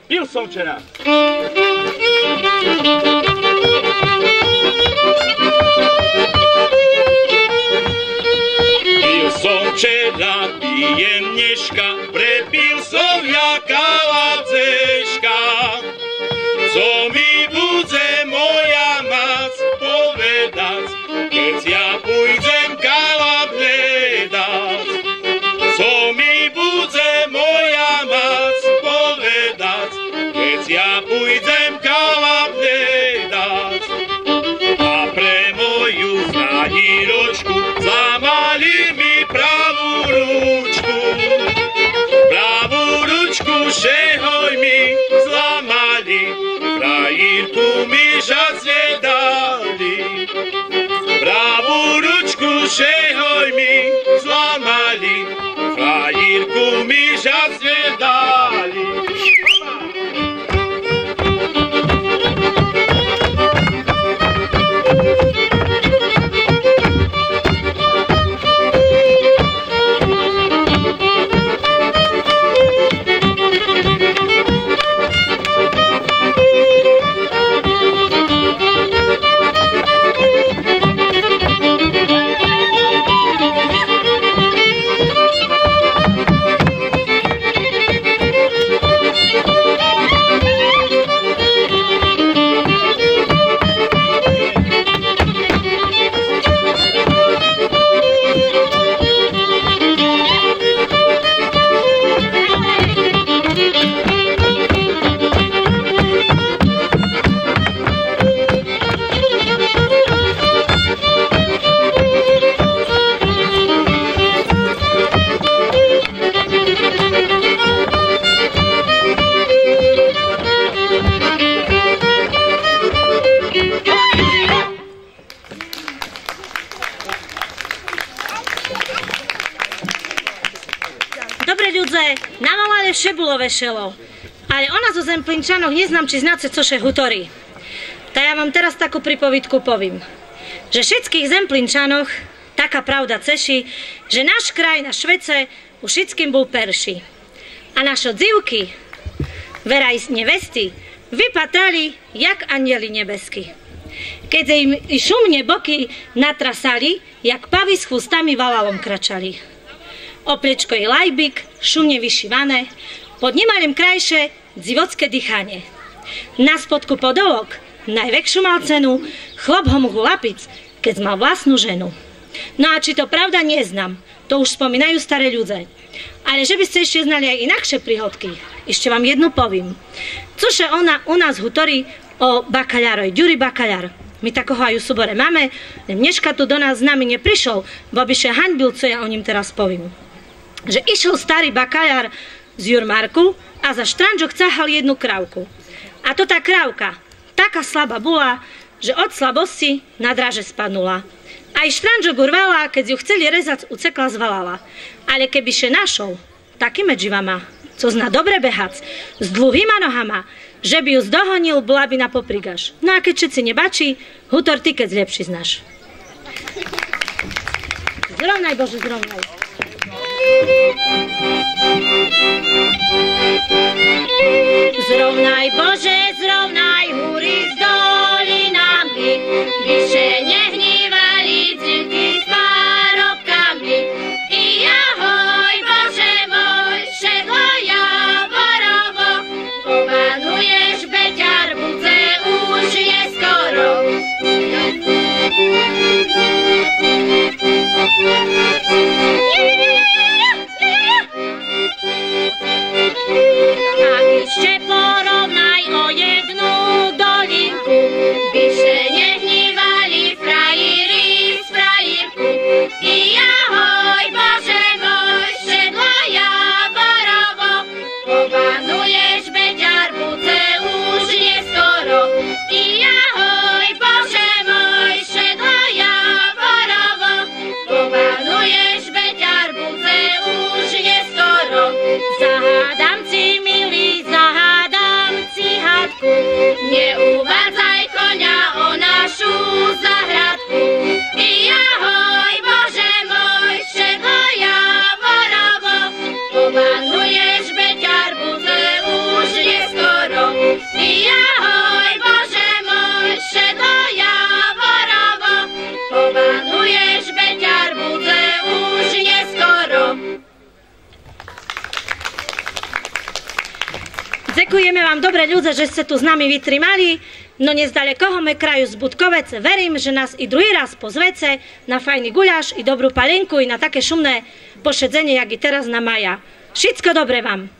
Pil som včera. Pil som včera, pijem dneška, prepil som jaká laceška. Co mi bude moja mac povedať, keď ja pôjdem kalab hľadať? Co mi bude moja mac povedať, keď ja pôjdem kalab hľadať? A pre moju frajíročku zlamali mi pravú ručku. Pravú ručku šehoj mi zlamali, frajírku mi žac nedali. Pravú ručku šehoj mi zlamali, frajírku mi žac nedali. Vše bolo vešelo, ale ona zo Zemplínčanoch neznám, či znáte, cože hutorí. Tak ja vám teraz takú pripovidku povím, že všetkých Zemplínčanoch taká pravda ceší, že náš kraj na Švece už všetkým bol perší. A naše dzivky, veraj nevesty, vypatrali jak anjeli nebesky. Keď im šumne boky natrasali, jak pavy s chvustami valalom kračali. Opliečko je lajbik, šumne vyšívané, pod nemalým krajše dzivocké dýchanie. Na spodku podolok najväkšiu mal cenu, chlop ho mohol lapiť, keď mal vlastnú ženu. No a či to pravda, neznám, to už spomínajú staré ľudze. Ale že by ste ešte znali aj inakšie príhodky, ešte vám jednu povím. Cože ona u nás hutorí o bakaľárovi, Ďuri Bakaľár. My takoho aj u súbore máme, dneška tu do nás s nami neprišol, bo by še hanbil, co ja o ním teraz povím. Že išiel starý bakaľár z Jurmarku a za štranžok cáhal jednu krávku. A to tá krávka taká slabá bola, že od slabosti na dráže spadnula. Aj štranžok urvala, keď ju chceli rezať, ucekla zvalala. Ale keby še našol taký medživa má, co zná dobre behať, s dlhýma nohama, že by ju zdohonil, bola by na poprigaš. No a keď všetci nebačí, hutor ty, keď lepší znáš. Zrovnaj, Bože, zrovnaj. Zrovnaj, Bože, zrovnaj, húry s dolinami, vyše nehnívali dzivky s párobkami. I ahoj, Bože môj, všedlo javorovo, pomanuješ beťar, buce už je skoro. A ešte marnuješ, Beťar, bude už neskoro. Ďakujeme vám, dobre ľudia, že ste tu s nami vytrimali. No nezdalekoho me kraju z Budkovec. Verím, že nás i druhý raz pozvece na fajný guľáš i dobrú palenku i na také šumné pošedzenie, jak i teraz na maja. Všetko dobre vám.